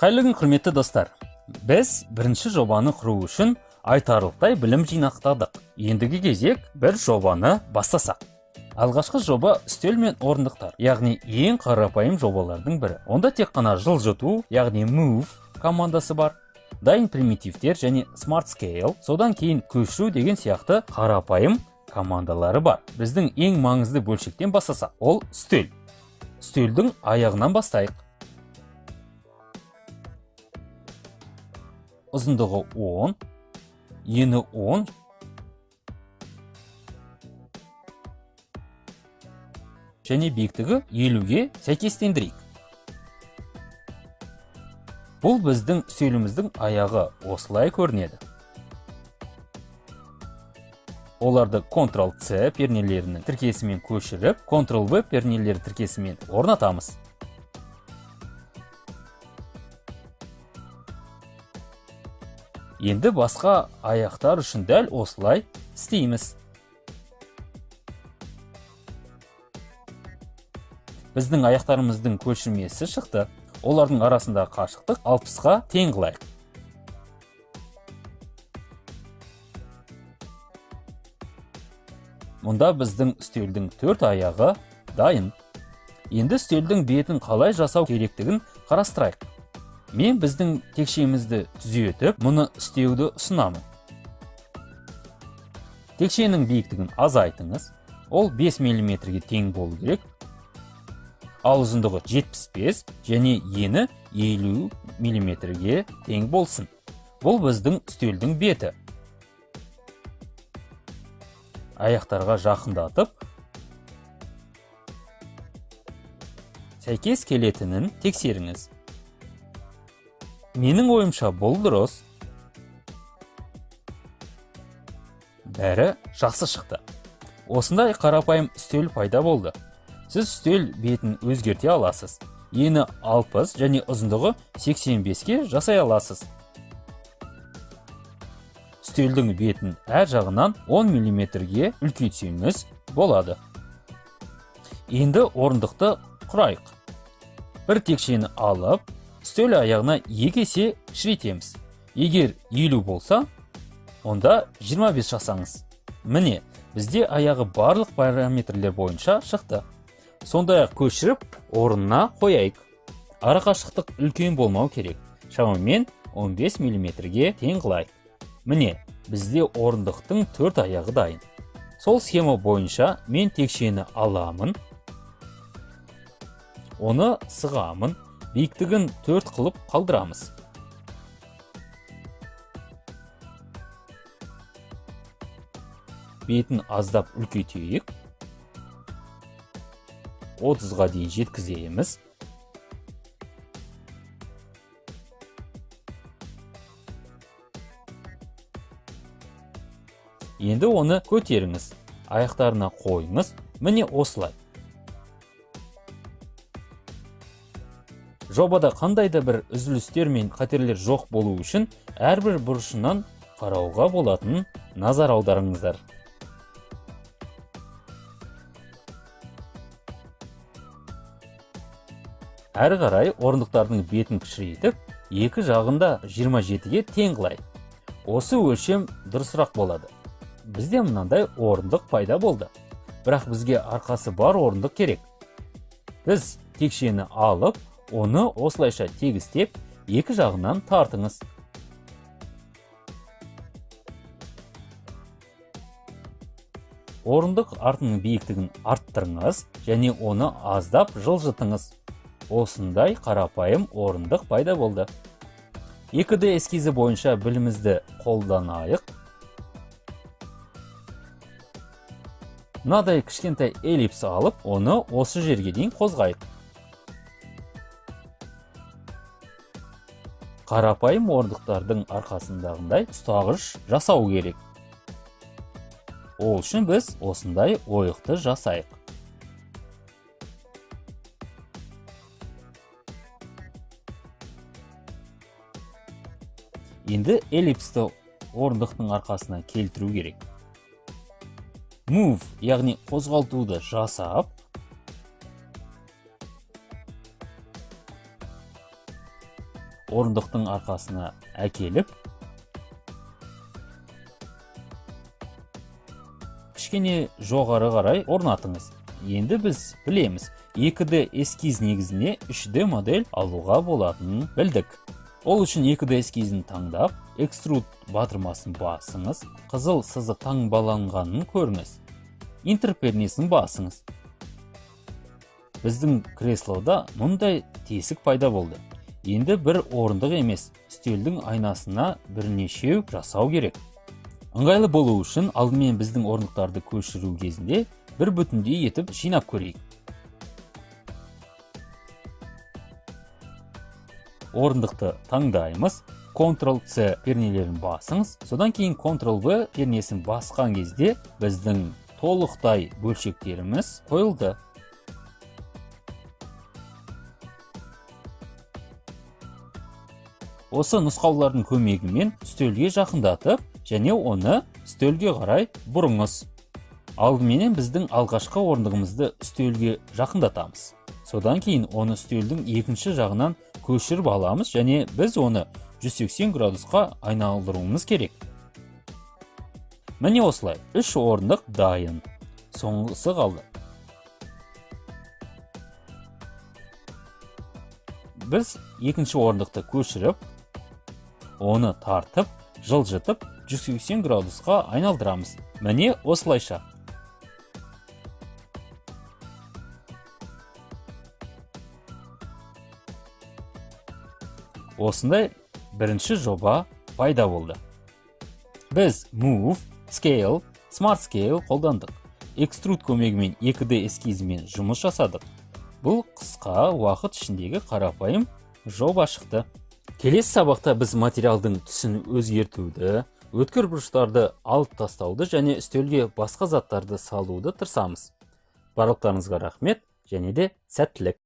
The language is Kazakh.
Қайырлы күн, құрметті достар. Біз бірінші жобаны құру үшін айтарлықтай білім жинақтадық. Ендігі кезек бір жобаны бастасақ. Алғашқы жоба үстел мен орындықтар, яғни ең қарапайым жобалардың бірі. Онда тек қана жылжыту, яғни move командасы бар. Дайын примитивтер және smart scale, содан кейін көшіру деген сияқты қарапайым командалары бар. Біздің ең маңызды бөлшектен бастасақ, ол үстел. Үстелдің аяғынан бастайық. Ұзындығы 10, ені 10, және биіктігі 50-ге сәйкестендірейік. Бұл біздің үстеліміздің аяғы осылай көрінеді. Оларды Ctrl-C пернелерінің тіркесімен көшіріп, Ctrl-V пернелері тіркесімен орнатамыз. Енді басқа аяқтар үшін дәл осылай істейміз. Біздің аяқтарымыздың көшірмесі шықты. Олардың арасындағы қашықтық 60-ға тең қылайық. Мұнда біздің үстелдің 4 аяғы дайын. Енді үстелдің бетін қалай жасау керектігін қарастырайық. Мен біздің текшемізді түзетіп, мұны істеуді ұсынамын. Текшенің биіктігін азайтыңыз. Ол 5 мм-ге тең болу керек. Ал ұзындығы 75 және ені 50 мм-ге тең болсын. Бұл біздің үстелдің беті. Аяқтарға жақындатып, сәйкес келетінін тексеріңіз. Менің ойымша бұл дұрыс. Бәрі жақсы шықты. Осындай қарапайым үстел пайда болды. Сіз үстел бетін өзгерте аласыз. Ені 60 және ұзындығы 85-ке жасай аласыз. Үстелдің бетін әр жағынан 10 мм-ге үлкейтсеңіз болады. Енді орындықты құрайық. Бір текшені алып, үстел аяғына 2 есе кішірейтеміз. Егер 50 болса, онда 25 жасаңыз. Міне, бізде аяғы барлық параметрлер бойынша шықты. Сондай-ақ көшіріп, орнына қояйық. Арақашықтық үлкен болмау керек. Шамамен 15 мм-ге тең қылайық. Міне, бізде орындықтың 4 аяғы дайын. Сол схема бойынша мен текшені аламын. Оны сығамын. Биіктігін 4 қылып қалдырамыз. Бетін аздап үлкейтейік. 30-ға дейін жеткіземіз. Енді оны көтеріңіз. Аяқтарына қойыңыз. Міне осылай. Жобада қандай да бір үзілістер мен қатерлер жоқ болу үшін әрбір бұрышынан қарауға болатынын назар аударыңыздар. Әрі қарай орындықтардың бетін кішірейтіп, екі жағында 27-ге тең қылайық. Осы өлшем дұрысырақ болады. Бізде мынандай орындық пайда болды. Бірақ бізге арқасы бар орындық керек. Біз текшені алып, оны осылайша тегістеп, екі жағынан тартыңыз. Орындық артының биіктігін арттырыңыз және оны аздап жылжытыңыз. Осындай қарапайым орындық пайда болды. 2D эскизі бойынша білімізді қолданайық. Мынадай кішкентай эллипс алып, оны осы жерге дейін қозғайық. Қарапайым орындықтардың арқасындағындай ұстағыш жасау керек. Ол үшін біз осындай ойықты жасайық. Енді эллипсті орындықтың арқасына келтіру керек. Move, яғни қозғалтуды жасап, орындықтың арқасына әкеліп, кішкене жоғары қарай орнатыңыз. Енді біз білеміз, 2D эскиз негізіне 3D модель алуға болатынын білдік. Ол үшін 2D эскизін таңдап, экструд батырмасын басыңыз, қызыл сызық таңбаланғанын көріңіз. Интерпернесін басыңыз. Біздің креслода мұндай тесік пайда болды. Енді бір орындық емес, үстелдің айнасына бірнешеу жасау керек. Ыңғайлы болу үшін алдымен біздің орындықтарды көшіру кезінде бір бүтіндей етіп жинап көрейік. Орындықты таңдаймыз, Ctrl-C пернелерін басыңыз, содан кейін Ctrl-V пернесін басқан кезде біздің толықтай бөлшектеріміз қойылды. Осы нұсқаулардың көмегімен үстелге жақындатып, және оны үстелге қарай бұрыңыз. Алдыменен біздің алғашқы орындығымызды үстелге жақындатамыз. Содан кейін оны үстелдің екінші жағынан көшіріп аламыз, және біз оны 180 градусқа айналдыруымыз керек. Міне осылай, 3 орындық дайын. Соңғысы қалды. Біз екінші орындықты көшіріп, оны тартып, жылжытып, 180 градусқа айналдырамыз. Міне осылайша. Осындай бірінші жоба пайда болды. Біз Move, Scale, Smart Scale қолдандық. Extrude көмегімен 2D эскизімен жұмыс жасадық. Бұл қысқа уақыт ішіндегі қарапайым жоба шықты. Келесі сабақта біз материалдың түсін өзгертуді, өткір бұрыштарды алып тастауды және үстелге басқа заттарды салуды тырысамыз. Барлықтарыңызға рахмет және де сәттілік.